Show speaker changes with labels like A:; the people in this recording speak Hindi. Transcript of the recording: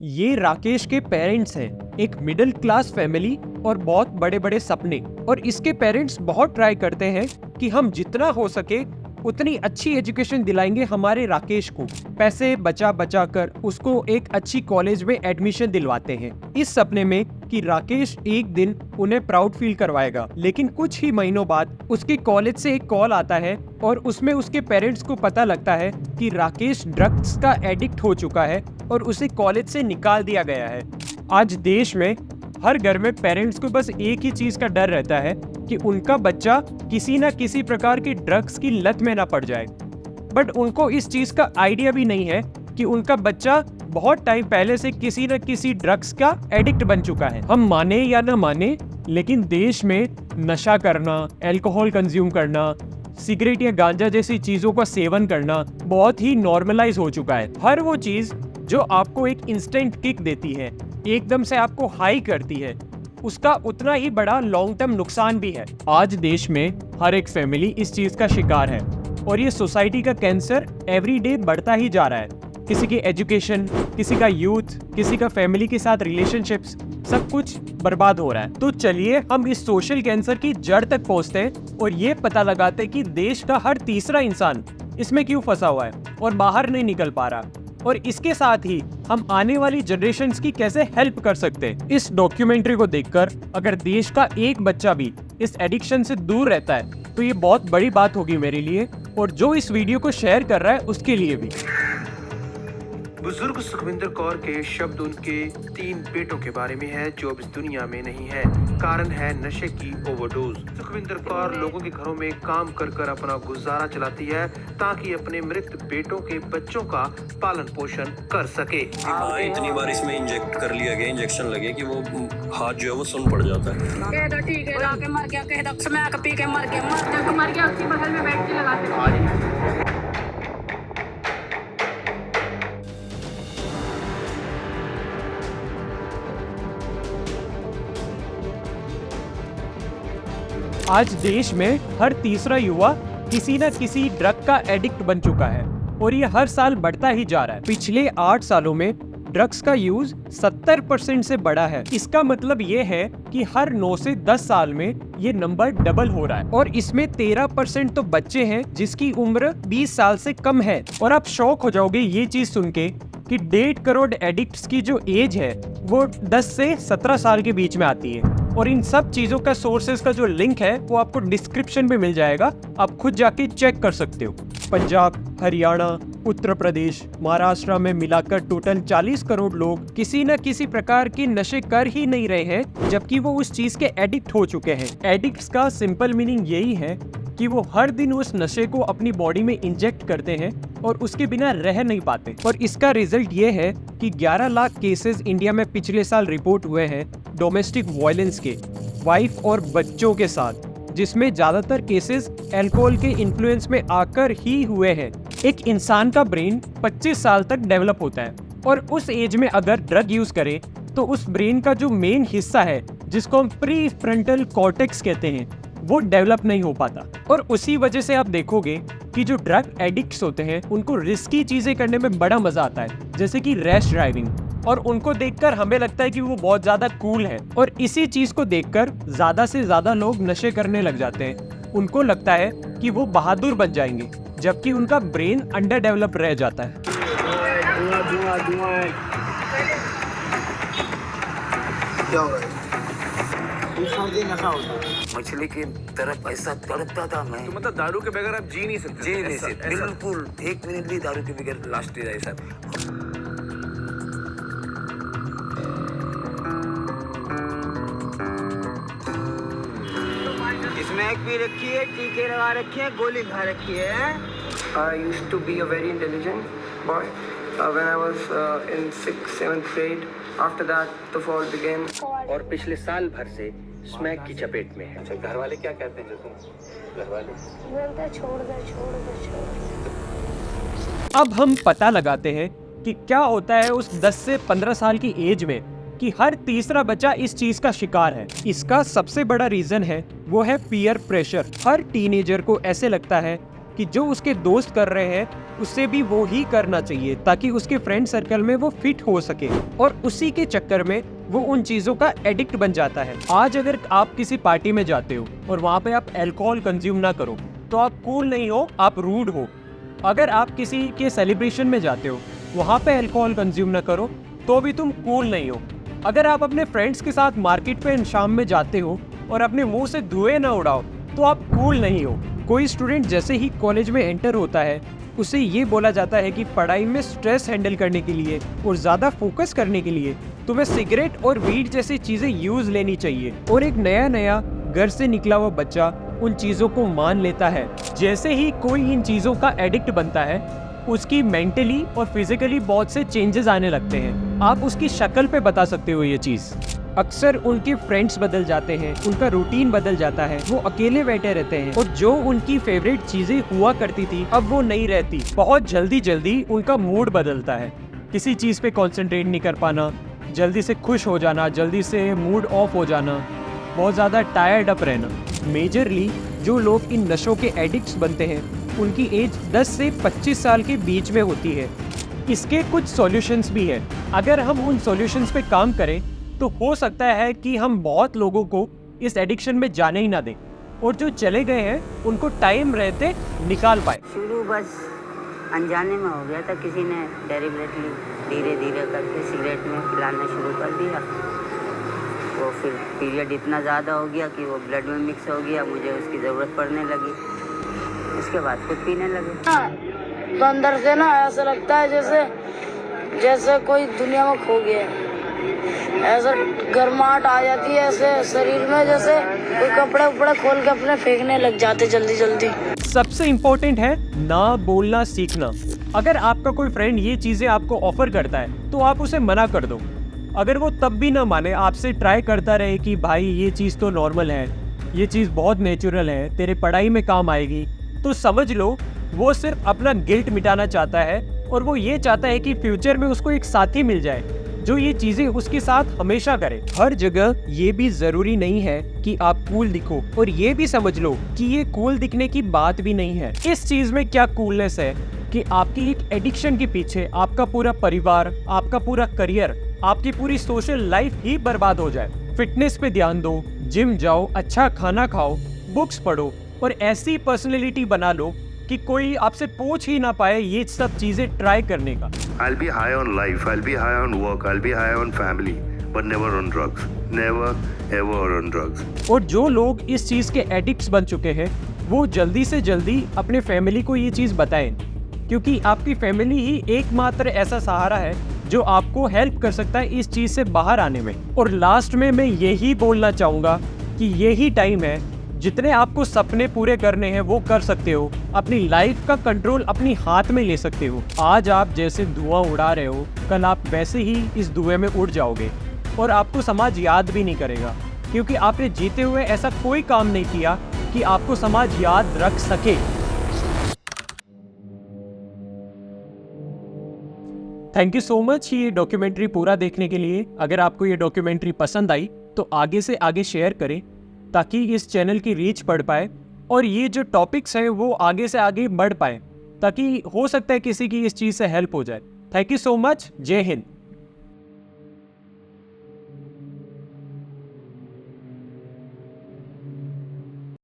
A: ये राकेश के पेरेंट्स हैं, एक मिडिल क्लास फैमिली और बहुत बड़े बड़े सपने। और इसके पेरेंट्स बहुत ट्राई करते हैं कि हम जितना हो सके उतनी अच्छी एजुकेशन दिलाएंगे हमारे राकेश को। पैसे बचा बचा कर उसको एक अच्छी कॉलेज में एडमिशन दिलवाते हैं, इस सपने में कि राकेश एक दिन उन्हें प्राउड फील करवाएगा। लेकिन कुछ ही महीनों बाद उसके कॉलेज से एक कॉल आता है और उसमें उसके पेरेंट्स को पता लगता है कि राकेश ड्रग्स का एडिक्ट हो चुका है और उसे कॉलेज से निकाल दिया गया है। आज देश में हर घर में पेरेंट्स को बस एक ही चीज का डर रहता है कि उनका बच्चा किसी न किसी प्रकार की ड्रग्स की लत में ना पड़ जाए। बट उनको इस चीज का आइडिया भी नहीं है कि उनका बच्चा बहुत टाइम पहले से किसी न किसी ड्रग्स का एडिक्ट बन चुका है। हम माने या ना माने, लेकिन देश में नशा करना, अल्कोहल कंज्यूम करना, सिगरेट या गांजा जैसी चीजों का सेवन करना बहुत ही नॉर्मलाइज हो चुका है। हर वो चीज जो आपको एक इंस्टेंट किक देती है, एकदम से आपको हाई करती है, उसका उतना ही बड़ा लॉन्ग टर्म नुकसान भी है। आज देश में हर एक फैमिली इस चीज का शिकार है और ये सोसाइटी का कैंसर एवरी डे बढ़ता ही जा रहा है। किसी की एजुकेशन, किसी का यूथ, किसी का फैमिली के साथ रिलेशनशिप्स, सब कुछ बर्बाद हो रहा है। तो चलिए हम इस सोशल कैंसर की जड़ तक पहुंचते हैं और ये पता लगाते हैं कि देश का हर तीसरा इंसान इसमें क्यों फंसा हुआ है और बाहर नहीं निकल पा रहा, और इसके साथ ही हम आने वाली जनरेशन्स की कैसे हेल्प कर सकते हैं। इस डॉक्यूमेंट्री को देखकर अगर देश का एक बच्चा भी इस एडिक्शन से दूर रहता है तो ये बहुत बड़ी बात होगी मेरे लिए, और जो इस वीडियो को शेयर कर रहा है उसके लिए भी।
B: बुजुर्ग सुखविंदर कौर के शब्द उनके 3 बेटों के बारे में है जो अब इस दुनिया में नहीं है। कारण है नशे की ओवरडोज। सुखविंदर कौर लोगों के घरों में काम कर कर अपना गुजारा चलाती है ताकि अपने मृत बेटों के बच्चों का पालन पोषण कर सके।
C: इतनी बार इसमें इंजेक्ट कर लिया गया, इंजेक्शन लगे कि वो हाथ जो है वो सुन पड़ जाता है।
D: ठीक है, लाके मर गया, कह दो स्मैक पी के मर गया, उसकी बगल में बैठ के लगाते।
A: आज देश में हर तीसरा युवा किसी न किसी ड्रग का एडिक्ट बन चुका है और ये हर साल बढ़ता ही जा रहा है। पिछले 8 सालों में ड्रग्स का यूज 70% से बढ़ा है। इसका मतलब ये है कि हर 9 से 10 साल में ये नंबर डबल हो रहा है, और इसमें 13% तो बच्चे हैं जिसकी उम्र 20 साल से कम है। और आप शॉक हो जाओगे ये चीज सुन के कि 1.5 करोड़ एडिक्ट्स की जो एज है वो 10 से 17 साल के बीच में आती है। और इन सब चीजों का सोर्सेज का जो लिंक है वो आपको डिस्क्रिप्शन में मिल जाएगा, आप खुद जाके चेक कर सकते हो। पंजाब, हरियाणा, उत्तर प्रदेश, महाराष्ट्र में मिलाकर टोटल 40 करोड़ लोग किसी न किसी प्रकार के नशे कर ही नहीं रहे हैं, जबकि वो उस चीज के एडिक्ट हो चुके हैं। एडिक्ट्स का सिंपल मीनिंग यही है कि वो हर दिन उस नशे को अपनी बॉडी में इंजेक्ट करते हैं और उसके बिना रह नहीं पाते। और इसका रिजल्ट ये है कि 11 लाख केसेस इंडिया में पिछले साल रिपोर्ट हुए हैं डोमेस्टिक वायलेंस के, वाइफ और बच्चों के साथ, जिसमें ज्यादातर केसेस अल्कोहल के इन्फ्लुएंस में आकर ही हुए हैं। एक इंसान का ब्रेन 25 साल तक डेवलप होता है और उस एज में अगर ड्रग यूज करे तो उस ब्रेन का जो मेन हिस्सा है जिसको हम प्री फ्रंटल कॉर्टेक्स कहते हैं वो डेवलप नहीं हो पाता। और उसी वजह से आप देखोगे कि जो ड्रग एडिक्ट्स होते हैं उनको रिस्की चीजें करने में बड़ा मजा आता है, जैसे कि रैश ड्राइविंग, और उनको देखकर हमें लगता है कि वो बहुत ज्यादा कूल है। और इसी चीज को देखकर ज्यादा से ज्यादा लोग नशे करने लग जाते हैं। उनको लगता है कि वो बहादुर बन जाएंगे, जबकि उनका ब्रेन अंडर डेवलप रह जाता है।
B: क्या हो रहा है?
E: मछली की तरफ ऐसा तड़पता था मैं।
B: तो मतलब दारू के बगैर आप जी नहीं सकते?
E: जी नहीं सकते, बिल्कुल 1 मिनट भी दारू के बगैर लास्ट डे ऐसा।
F: स्मैक भी रखी है, टीके लगा रखे हैं, गोली खा रखी है।
B: I used to be a very intelligent boy when I was in 6th, 7th grade. After that, the fall began.
G: और पिछले साल भर से स्मैक की चपेट में है।
C: अच्छा, घर वाले क्या कहते हैं जो तुम घर वाले
D: बोलता छोड़ दे।
A: अब हम पता लगाते हैं कि क्या होता है उस 10 से 15 साल की एज में कि हर तीसरा बच्चा इस चीज का शिकार है। इसका सबसे बड़ा रीजन है वो है पीयर प्रेशर। हर टीनेजर को ऐसे लगता है कि जो उसके दोस्त कर रहे हैं उससे भी वो ही करना चाहिए, ताकि उसके फ्रेंड सर्कल में वो फिट हो सके, और उसी के चक्कर में वो उन चीजों का एडिक्ट बन जाता है। आज अगर आप किसी पार्टी में जाते हो और वहाँ पे आप अल्कोहल कंज्यूम ना करो तो आप कूल नहीं हो, आप रूड हो। अगर आप किसी के सेलिब्रेशन में जाते हो, वहाँ पे अल्कोहल कंज्यूम ना करो तो भी तुम कूल नहीं हो। अगर आप अपने फ्रेंड्स के साथ मार्केट पे शाम में जाते हो और अपने मुंह से धुएं ना उड़ाओ तो आप कूल नहीं हो। कोई स्टूडेंट जैसे ही कॉलेज में एंटर होता है उसे ये बोला जाता है कि पढ़ाई में स्ट्रेस हैंडल करने के लिए और ज़्यादा फोकस करने के लिए तुम्हें सिगरेट और वीड जैसी चीज़ें यूज़ लेनी चाहिए। और एक नया घर से निकला हुआ बच्चा उन चीज़ों को मान लेता है। जैसे ही कोई इन चीज़ों का एडिक्ट बनता है उसकी मेंटली और फिजिकली बहुत से चेंजेस आने लगते हैं। आप उसकी शक्ल पे बता सकते हो ये चीज़। अक्सर उनके फ्रेंड्स बदल जाते हैं, उनका रूटीन बदल जाता है, वो अकेले बैठे रहते हैं और जो उनकी फेवरेट चीजें हुआ करती थी अब वो नहीं रहती। बहुत जल्दी उनका मूड बदलता है, किसी चीज पे कंसंट्रेट नहीं कर पाना, जल्दी से खुश हो जाना, जल्दी से मूड ऑफ हो जाना, बहुत ज़्यादा टायर्ड अप रहना। मेजरली जो लोग इन नशों के एडिक्ट्स बनते हैं उनकी एज 10 से 25 साल के बीच में होती है। इसके कुछ सॉल्यूशंस भी हैं। अगर हम उन सॉल्यूशंस पे काम करें तो हो सकता है कि हम बहुत लोगों को इस एडिक्शन में जाने ही ना दें, और जो चले गए हैं उनको टाइम रहते निकाल पाए।
H: शुरू बस अनजाने में हो गया था, किसी ने डेलिबरेटली धीरे धीरे करके सिगरेट में पिलाना शुरू कर दिया। वो फिर पीरियड इतना ज़्यादा हो गया कि वो ब्लड में मिक्स हो गया, मुझे उसकी ज़रूरत पड़ने लगी। उसके बाद खुद पीने लगे।
D: तो अंदर से ना ऐसा लगता है जैसे कोई दुनिया में खो गया, ऐसा गर्माहट आ जाती है ऐसे शरीर में, जैसे कोई कपड़े उपड़े खोल के अपने फेंकने लग जाते जल्दी।
A: सबसे इम्पोर्टेंट है ना बोलना सीखना। अगर आपका कोई फ्रेंड ये चीज़ें आपको ऑफर करता है तो आप उसे मना कर दो। अगर वो तब भी ना माने, आपसे ट्राई करता रहे कि भाई ये चीज़ तो नॉर्मल है, ये चीज़ बहुत नेचुरल है, तेरे पढ़ाई में काम आएगी, तो समझ लो वो सिर्फ अपना गिल्ट मिटाना चाहता है और वो ये चाहता है कि फ्यूचर में उसको एक साथी मिल जाए जो ये चीजें उसके साथ हमेशा करे। हर जगह ये भी जरूरी नहीं है कि आप कूल दिखो, और ये भी समझ लो कि ये कूल दिखने की बात भी नहीं है। इस चीज में क्या कूलनेस है कि आपकी एक एडिक्शन के पीछे आपका पूरा परिवार, आपका पूरा करियर, आपकी पूरी सोशल लाइफ ही बर्बाद हो जाए। फिटनेस पे ध्यान दो, जिम जाओ, अच्छा खाना खाओ, बुक्स पढ़ो और ऐसी पर्सनैलिटी बना लो कि कोई आपसे पूछ ही ना पाए ये सब चीजें ट्राई करने का।
I: I'll be high on life, I'll be high on work, I'll be high on family, but never on drugs. Never ever on drugs.
A: और जो लोग इस चीज के एडिक्ट्स बन चुके हैं वो जल्दी से जल्दी अपने फैमिली को ये चीज बताएं, क्योंकि आपकी फैमिली ही एकमात्र ऐसा सहारा है जो आपको हेल्प कर सकता है इस चीज से बाहर आने में। और लास्ट में मैं यही बोलना चाहूंगा कि यही टाइम है, जितने आपको सपने पूरे करने हैं वो कर सकते हो, अपनी लाइफ का कंट्रोल अपनी हाथ में ले सकते हो। आज आप जैसे धुआं उड़ा रहे हो, कल आप वैसे ही इस धुएं में उड़ जाओगे और आपको समाज याद भी नहीं करेगा, क्योंकि आपने जीते हुए ऐसा कोई काम नहीं किया कि आपको समाज याद रख सके। थैंक यू सो मच ये डॉक्यूमेंट्री पूरा देखने के लिए। अगर आपको ये डॉक्यूमेंट्री पसंद आई तो आगे से आगे शेयर करें ताकि इस चैनल की रीच बढ़ पाए और ये जो टॉपिक्स हैं वो आगे से आगे बढ़ पाए, ताकि हो सकता है किसी की इस चीज़ से हेल्प हो जाए। Thank you so much. जय हिंद।